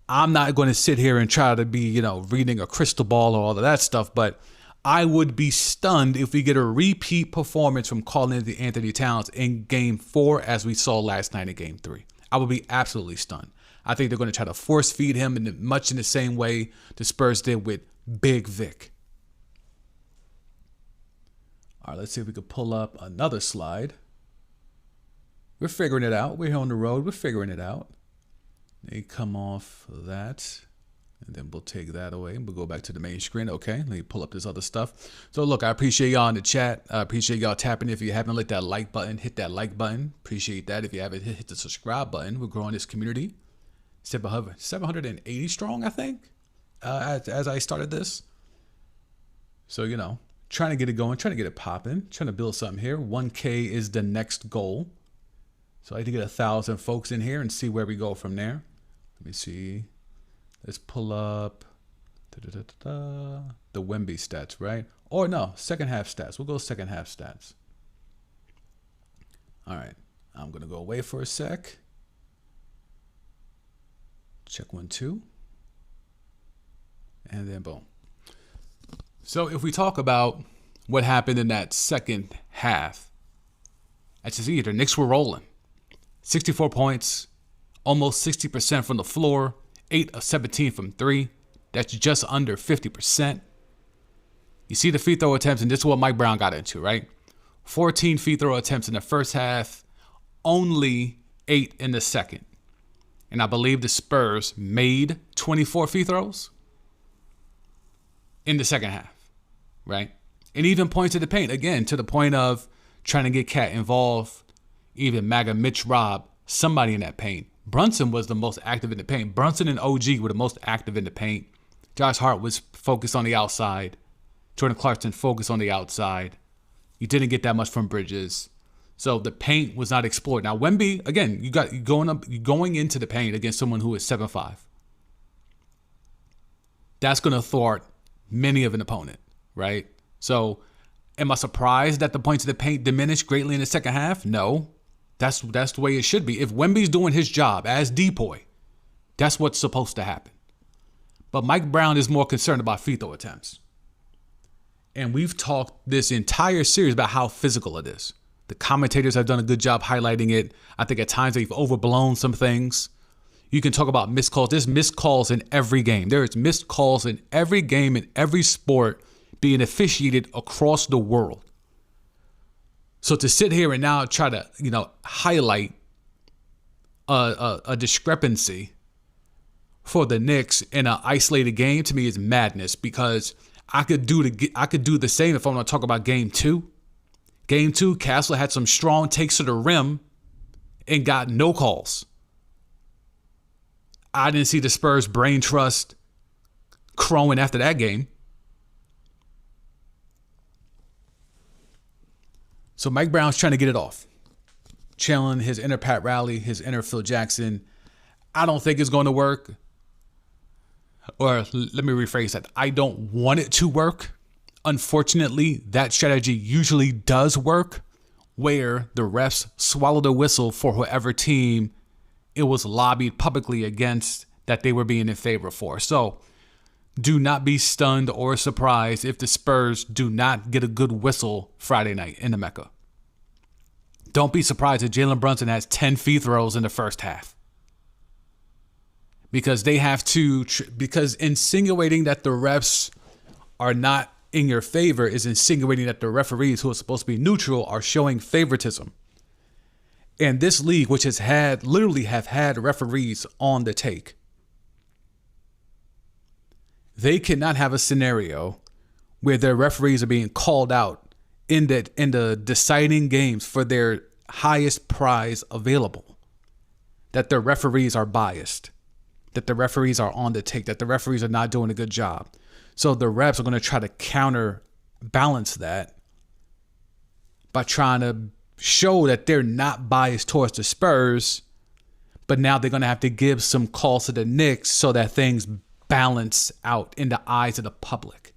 I'm not going to sit here and try to be, reading a crystal ball or all of that stuff, but I would be stunned if we get a repeat performance from Karl-Anthony Towns in Game 4 as we saw last night in Game 3. I would be absolutely stunned. I think they're going to try to force feed him much in the same way the Spurs did with Big Vic. All right, let's see if we could pull up another slide. We're figuring it out. We're here on the road. We're figuring it out. They come off that, and then we'll take that away. We'll go back to the main screen. Okay, let me pull up this other stuff. So, look, I appreciate y'all in the chat. I appreciate y'all tapping. If you haven't hit that like button, hit that like button. Appreciate that. If you haven't hit the subscribe button, we're growing this community. 780 strong, I think, as I started this. So, trying to get it going, trying to get it popping, trying to build something here. 1K is the next goal. So I need to get 1,000 folks in here and see where we go from there. Let me see. Let's pull up the Wemby stats, right? Or no, second half stats. We'll go second half stats. All right. I'm going to go away for a sec. Check 1, 2. And then boom. So if we talk about what happened in that second half, as you see, the Knicks were rolling. 64 points, almost 60% from the floor, 8 of 17 from 3. That's just under 50%. You see the free throw attempts, and this is what Mike Brown got into, right? 14 free throw attempts in the first half, only 8 in the second. And I believe the Spurs made 24 free throws in the second half, right? And even points to the paint, again, to the point of trying to get Cat involved. Even MAGA Mitch Robb, somebody in that paint. Brunson was the most active in the paint. Brunson and OG were the most active in the paint. Josh Hart was focused on the outside. Jordan Clarkson focused on the outside. You didn't get that much from Bridges. So the paint was not explored. Now Wemby, again, you going into the paint against someone who is 7'5". That's going to thwart many of an opponent, right? So am I surprised that the points of the paint diminished greatly in the second half? No. That's the way it should be. If Wemby's doing his job as decoy, that's what's supposed to happen. But Mike Brown is more concerned about free throw attempts. And we've talked this entire series about how physical it is. The commentators have done a good job highlighting it. I think at times they've overblown some things. You can talk about missed calls. There's missed calls in every game. There is missed calls in every game, in every sport being officiated across the world. So to sit here and now try to, highlight a discrepancy for the Knicks in an isolated game, to me is madness, because I could do the same if I want to talk about game 2. Game 2, Castle had some strong takes to the rim and got no calls. I didn't see the Spurs brain trust crowing after that game. So Mike Brown's trying to get it off. Channeling his inner Pat Riley, his inner Phil Jackson. I don't think it's going to work. Or let me rephrase that. I don't want it to work. Unfortunately, that strategy usually does work, where the refs swallow the whistle for whoever team it was lobbied publicly against that they were being in favor for. So do not be stunned or surprised if the Spurs do not get a good whistle Friday night in the Mecca. Don't be surprised if Jalen Brunson has 10 free throws in the first half. Because they have to, because insinuating that the refs are not in your favor is insinuating that the referees, who are supposed to be neutral, are showing favoritism. And this league, which has literally had referees on the take, they cannot have a scenario where their referees are being called out in the deciding games for their highest prize available, that their referees are biased. that the referees are on the take, that the referees are not doing a good job. So the refs are going to try to counterbalance that by trying to show that they're not biased towards the Spurs, but now they're going to have to give some calls to the Knicks so that things balance out in the eyes of the public.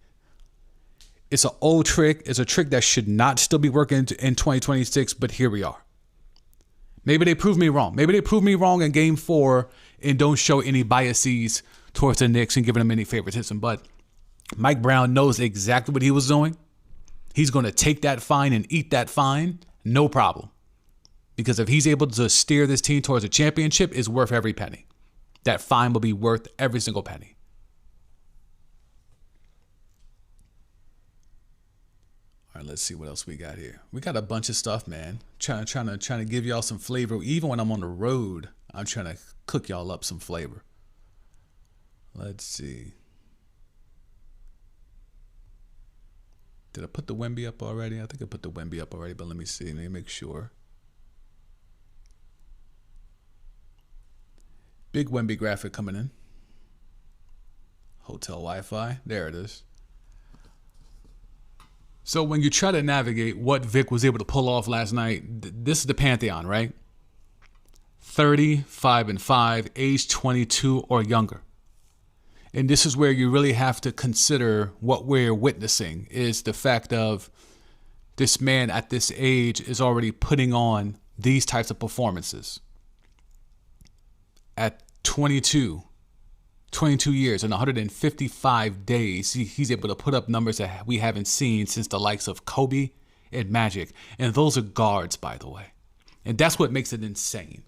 It's an old trick. It's a trick that should not still be working in 2026, but here we are. Maybe they prove me wrong. Maybe they prove me wrong in Game 4 and don't show any biases towards the Knicks and giving them any favoritism. But Mike Brown knows exactly what he was doing. He's going to take that fine and eat that fine, no problem. Because if he's able to steer this team towards a championship, it's worth every penny. That fine will be worth every single penny. All right, let's see what else we got here. We got a bunch of stuff, man. Trying to give y'all some flavor. Even when I'm on the road, I'm trying to cook y'all up some flavor. Let's see. Did I put the Wemby up already? I think I put the Wemby up already, but let me see. Let me make sure. Big Wemby graphic coming in. Hotel Wi-Fi. There it is. So when you try to navigate what Vic was able to pull off last night, this is the Pantheon, right? 30, 5-5, age 22 or younger. And this is where you really have to consider what we're witnessing is the fact of this man at this age is already putting on these types of performances. At 22 years and 155 days, he's able to put up numbers that we haven't seen since the likes of Kobe and Magic. And those are guards, by the way. And that's what makes it insane.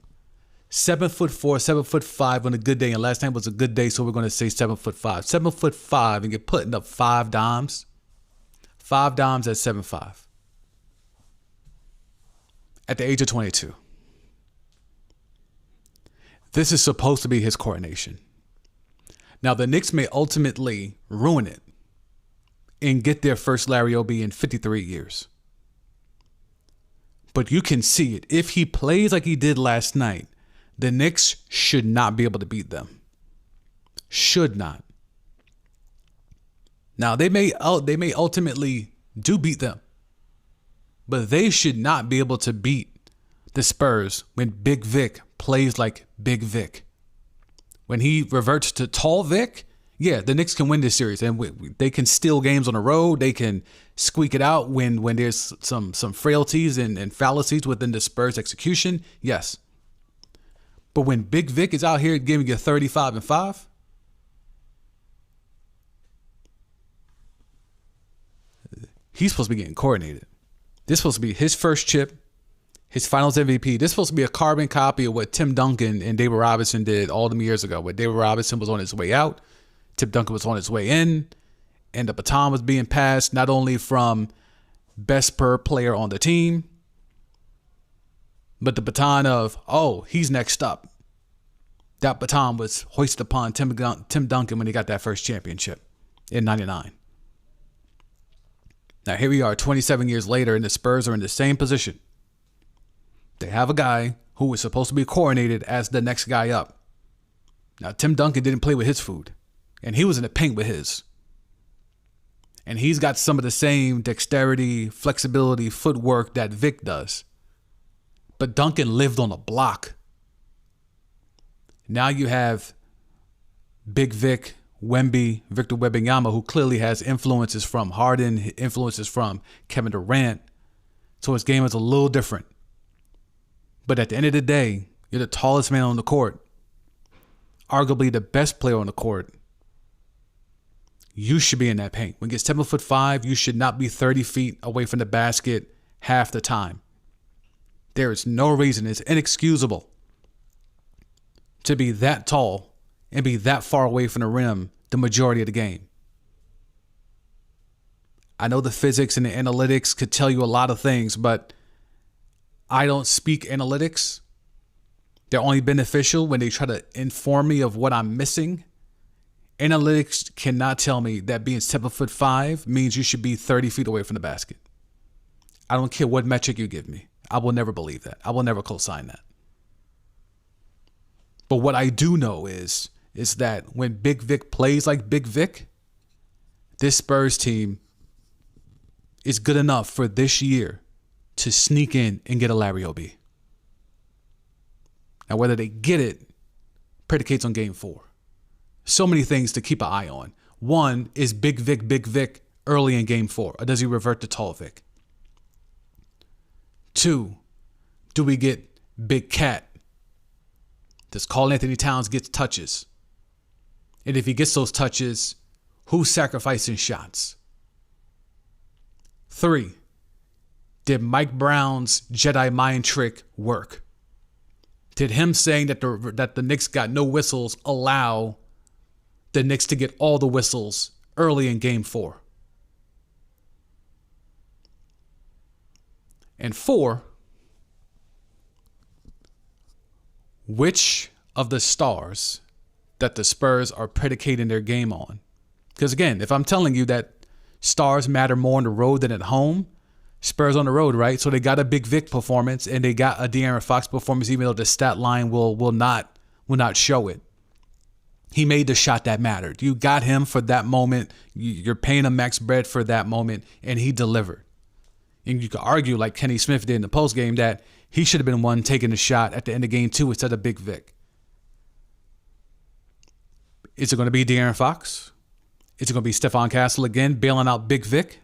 7'4", 7'5" on a good day. And last time was a good day, so we're going to say 7'5". 7'5" and you're putting up 5 dimes. 5 dimes at 7'5". At the age of 22. This is supposed to be his coronation. Now, the Knicks may ultimately ruin it and get their first Larry O.B. in 53 years. But you can see it. If he plays like he did last night, the Knicks should not be able to beat them. Should not. Now, they may ultimately do beat them. But they should not be able to beat the Spurs when Big Vic plays like Big Vic. When he reverts to tall Vic, yeah, the Knicks can win this series. And they can steal games on the road. They can squeak it out when there's some frailties and fallacies within the Spurs execution. Yes. But when Big Vic is out here giving you 35-5, he's supposed to be getting coordinated. This is supposed to be his first chip, his finals MVP. This is supposed to be a carbon copy of what Tim Duncan and David Robinson did all them years ago. Where David Robinson was on his way out, Tim Duncan was on his way in, and the baton was being passed not only from best per player on the team, but the baton of, oh, he's next up. That baton was hoisted upon Tim Duncan when he got that first championship in '99. Now, here we are 27 years later, and the Spurs are in the same position. They have a guy who was supposed to be coronated as the next guy up. Now, Tim Duncan didn't play with his food, and he was in the paint with his. And he's got some of the same dexterity, flexibility, footwork that Vic does. But Duncan lived on a block. Now you have Big Vic, Wemby, Victor Wembanyama, who clearly has influences from Harden, influences from Kevin Durant. So his game is a little different. But at the end of the day, you're the tallest man on the court. Arguably the best player on the court. You should be in that paint. When you get 7'5", you should not be 30 feet away from the basket half the time. There is no reason. It's inexcusable to be that tall and be that far away from the rim the majority of the game. I know the physics and the analytics could tell you a lot of things, but I don't speak analytics. They're only beneficial when they try to inform me of what I'm missing. Analytics cannot tell me that being 7'5" means you should be 30 feet away from the basket. I don't care what metric you give me. I will never believe that. I will never co-sign that. But what I do know is is that when Big Vic plays like Big Vic, this Spurs team is good enough for this year to sneak in and get a Larry O.B. Now, whether they get it predicates on Game 4. So many things to keep an eye on. One, is Big Vic early in Game 4, or does he revert to Tall Vic? 2, do we get Big Cat? Does Karl Anthony Towns get touches? And if he gets those touches, who's sacrificing shots? 3, did Mike Brown's Jedi mind trick work? Did him saying that the Knicks got no whistles allow the Knicks to get all the whistles early in Game 4? And 4, which of the stars that the Spurs are predicating their game on? Because again, if I'm telling you that stars matter more on the road than at home, Spurs on the road, right? So they got a Big Vic performance and they got a De'Aaron Fox performance, even though the stat line will not show it. He made the shot that mattered. You got him for that moment. You're paying him max bread for that moment, and he delivered. And you could argue, like Kenny Smith did in the postgame, that he should have been one taking the shot at the end of Game 2 instead of Big Vic. Is it going to be De'Aaron Fox? Is it going to be Stephon Castle again bailing out Big Vic?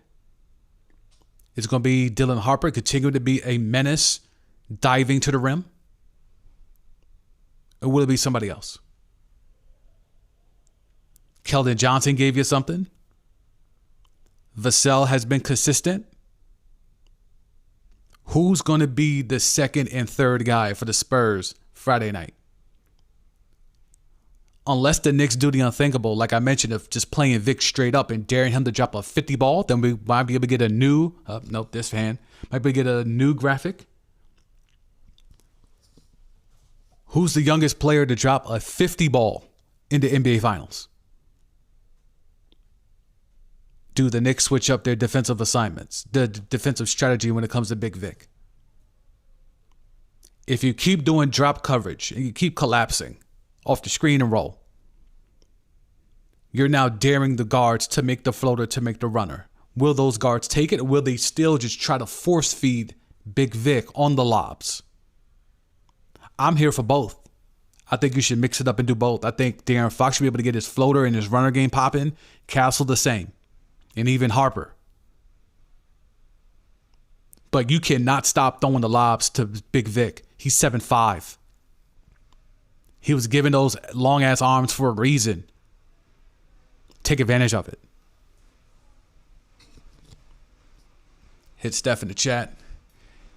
Is it going to be Dylan Harper continuing to be a menace, diving to the rim? Or will it be somebody else? Keldon Johnson gave you something. Vassell has been consistent. Who's going to be the second and third guy for the Spurs Friday night? Unless the Knicks do the unthinkable, like I mentioned, of just playing Vic straight up and daring him to drop a 50 ball, then we might be able to get a new, might be able to get a new graphic. Who's the youngest player to drop a 50 ball in the NBA Finals? Do the Knicks switch up their defensive assignments, the defensive strategy when it comes to Big Vic? If you keep doing drop coverage and you keep collapsing off the screen and roll, you're now daring the guards to make the floater, to make the runner. Will those guards take it, or will they still just try to force feed Big Vic on the lobs? I'm here for both. I think you should mix it up and do both. I think De'Aaron Fox should be able to get his floater and his runner game popping. Castle the same. And even Harper. But you cannot stop throwing the lobs to Big Vic. He's 7'5". He was given those long-ass arms for a reason. Take advantage of it. Hit Steph in the chat.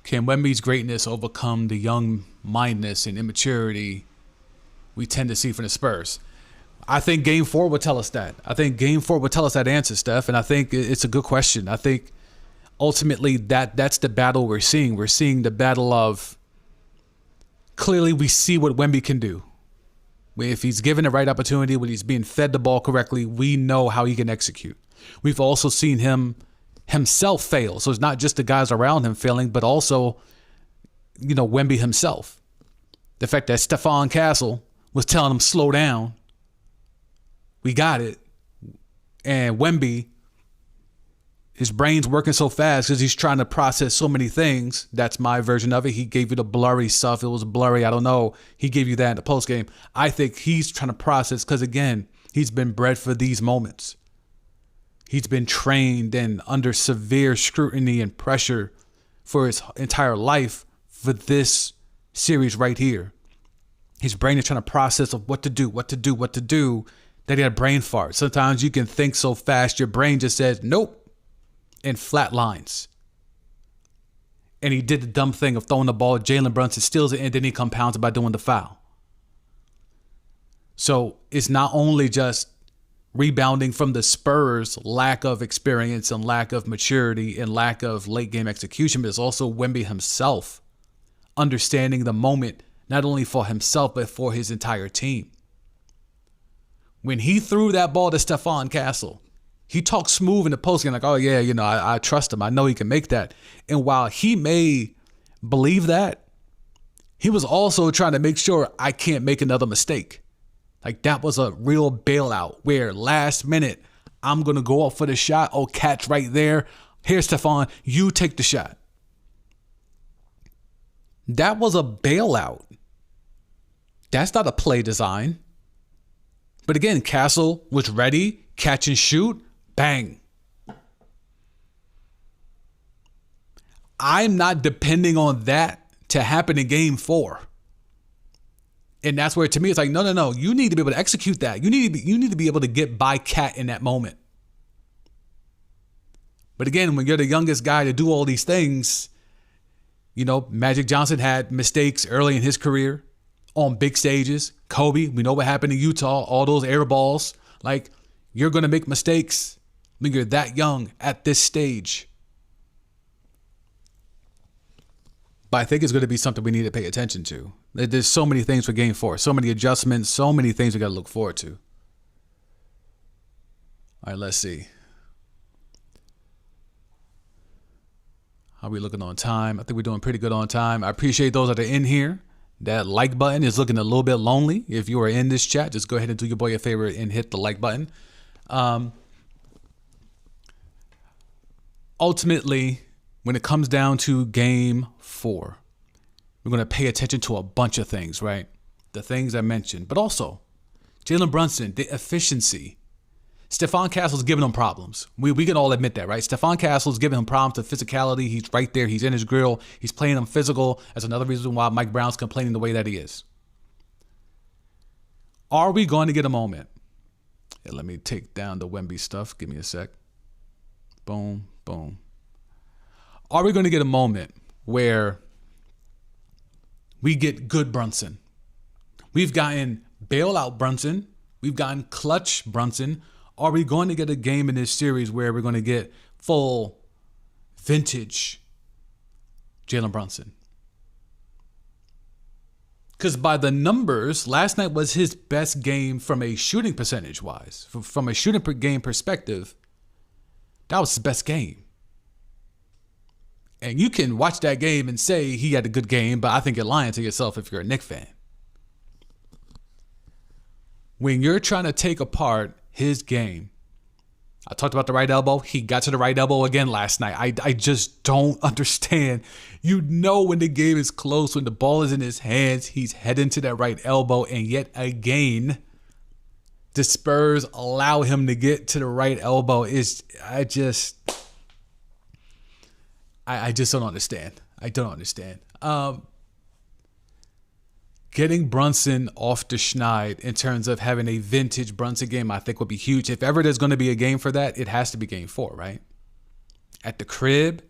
Can Wemby's greatness overcome the young-mindedness and immaturity we tend to see from the Spurs? I think Game 4 would tell us that. I think Game 4 would tell us that answer, Steph, and I think it's a good question. I think ultimately that's the battle we're seeing. We're seeing the battle of, clearly we see what Wemby can do. If he's given the right opportunity, when he's being fed the ball correctly, we know how he can execute. We've also seen him himself fail. So it's not just the guys around him failing, but also, Wemby himself. The fact that Stephon Castle was telling him slow down. We got it. And Wemby, his brain's working so fast because he's trying to process so many things. That's my version of it. He gave you the blurry stuff. It was blurry. I don't know. He gave you that in the postgame. I think he's trying to process because, again, he's been bred for these moments. He's been trained and under severe scrutiny and pressure for his entire life for this series right here. His brain is trying to process of what to do, that he had a brain fart. Sometimes you can think so fast, your brain just says, nope, and flat lines. And he did the dumb thing of throwing the ball. Jalen Brunson steals it, and then he compounds it by doing the foul. So it's not only just rebounding from the Spurs' lack of experience and lack of maturity and lack of late game execution, but it's also Wemby himself understanding the moment, not only for himself, but for his entire team. When he threw that ball to Stephon Castle, he talked smooth in the postgame like, oh, yeah, I trust him. I know he can make that. And while he may believe that, he was also trying to make sure I can't make another mistake. Like, that was a real bailout where last minute, I'm going to go up for the shot. Oh, catch right there. Here, Stephon, you take the shot. That was a bailout. That's not a play design. But again, Castle was ready, catch and shoot, bang. I'm not depending on that to happen in game 4. And that's where, to me, it's like, no. You need to be able to execute that. You need to be able to get by Cat in that moment. But again, when you're the youngest guy to do all these things, you know, Magic Johnson had mistakes early in his career on big stages. Kobe, we know what happened in Utah, all those air balls. Like, you're going to make mistakes when you're that young at this stage. But I think it's going to be something we need to pay attention to. There's so many things for game 4, so many adjustments, so many things we got to look forward to. All right, let's see. How are we looking on time? I think we're doing pretty good on time. I appreciate those that are in here. That like button is looking a little bit lonely. If you are in this chat, just go ahead and do your boy a favor and hit the like button. Ultimately, when it comes down to game 4, we're going to pay attention to a bunch of things, right? The things I mentioned, but also Jalen Brunson, the efficiency. Stephon Castle's giving him problems. We can all admit that, right? Stephon Castle's giving him problems to physicality. He's right there. He's in his grill. He's playing him physical. That's another reason why Mike Brown's complaining the way that he is. Are we going to get a moment? Yeah, let me take down the Wemby stuff. Give me a sec. Boom, boom. Are we going to get a moment where we get good Brunson? We've gotten bailout Brunson. We've gotten clutch Brunson. Are we going to get a game in this series where we're going to get full vintage Jalen Brunson? Because by the numbers, last night was his best game from a shooting percentage wise. From a shooting per game perspective, that was his best game. And you can watch that game and say he had a good game, but I think you're lying to yourself if you're a Knicks fan. When you're trying to take apart his game, I talked about the right elbow. He got to the right elbow again last night. I just don't understand. You know when the game is close, when the ball is in his hands, he's heading to that right elbow. And yet again, the Spurs allow him to get to the right elbow. I just don't understand. I don't understand. Getting Brunson off the schneid in terms of having a vintage Brunson game, I think would be huge. If ever there's going to be a game for that, it has to be game 4, right? At the crib,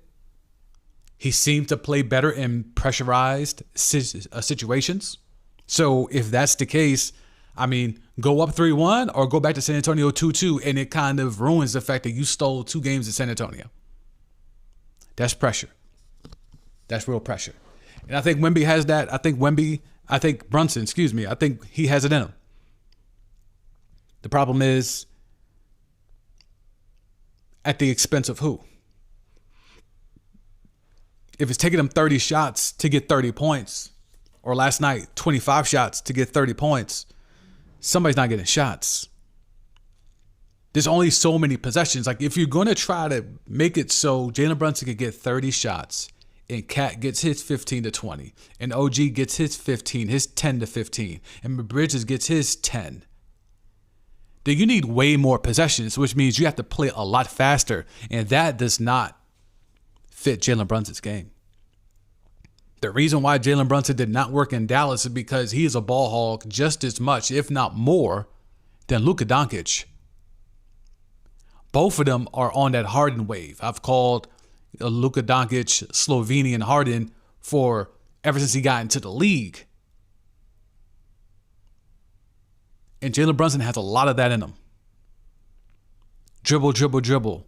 he seemed to play better in pressurized situations. So if that's the case, I mean, go up 3-1 or go back to San Antonio 2-2, and it kind of ruins the fact that you stole 2 games in San Antonio. That's pressure. That's real pressure. And I think Wemby has that. I think Brunson, I think he has it in him. The problem is at the expense of who? If it's taking him 30 shots to get 30 points, or last night, 25 shots to get 30 points, somebody's not getting shots. There's only so many possessions. Like, if you're going to try to make it so Jalen Brunson could get 30 shots, and Cat gets his 15 to 20, and OG gets his 15, his 10 to 15, and Bridges gets his 10, then you need way more possessions, which means you have to play a lot faster, and that does not fit Jalen Brunson's game. The reason why Jalen Brunson did not work in Dallas is because he is a ball hog just as much, if not more, than Luka Doncic. Both of them are on that Harden wave. I've called Luka Doncic Slovenian Harden for ever since he got into the league. And Jalen Brunson has a lot of that in him. Dribble, dribble, dribble.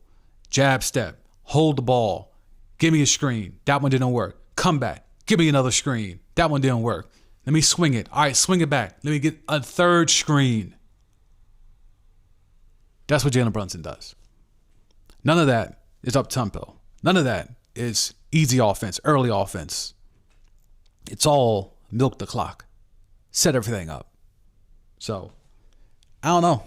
Jab step. Hold the ball. Give me a screen. That one didn't work. Come back. Give me another screen. That one didn't work. Let me swing it. All right, swing it back. Let me get a third screen. That's what Jalen Brunson does. None of that is up-tempo. None of that is easy offense, early offense. It's all milk the clock. Set everything up. So I don't know.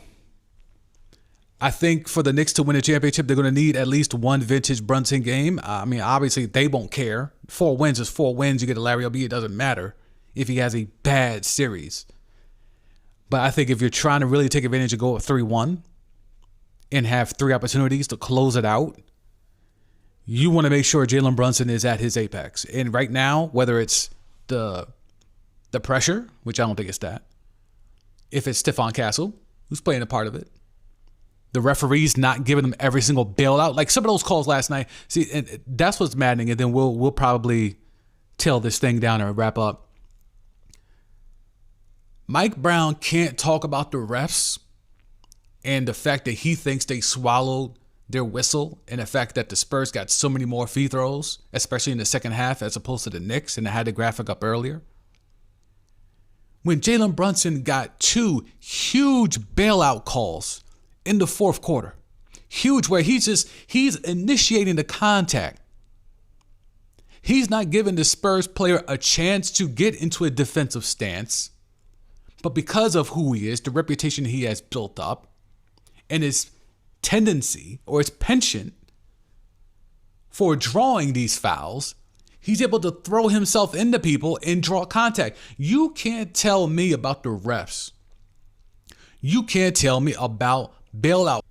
I think for the Knicks to win a championship, they're going to need at least one vintage Brunson game. I mean, obviously, they won't care. 4 wins is 4 wins. You get a Larry O'B, it doesn't matter if he has a bad series. But I think if you're trying to really take advantage and go at 3-1 and have 3 opportunities to close it out, you want to make sure Jalen Brunson is at his apex. And right now, whether it's the pressure, which I don't think it's that, if it's Stephon Castle, who's playing a part of it, the referees not giving them every single bailout, like some of those calls last night. See, and that's what's maddening. And then we'll probably tail this thing down and wrap up. Mike Brown can't talk about the refs and the fact that he thinks they swallowed their whistle, and the fact that the Spurs got so many more free throws, especially in the second half, as opposed to the Knicks, and I had the graphic up earlier. When Jalen Brunson got 2 huge bailout calls in the fourth quarter, huge, where he's initiating the contact. He's not giving the Spurs player a chance to get into a defensive stance, but because of who he is, the reputation he has built up, and his tendency or his penchant for drawing these fouls, he's able to throw himself into people and draw contact. You can't tell me about the refs. You can't tell me about bailout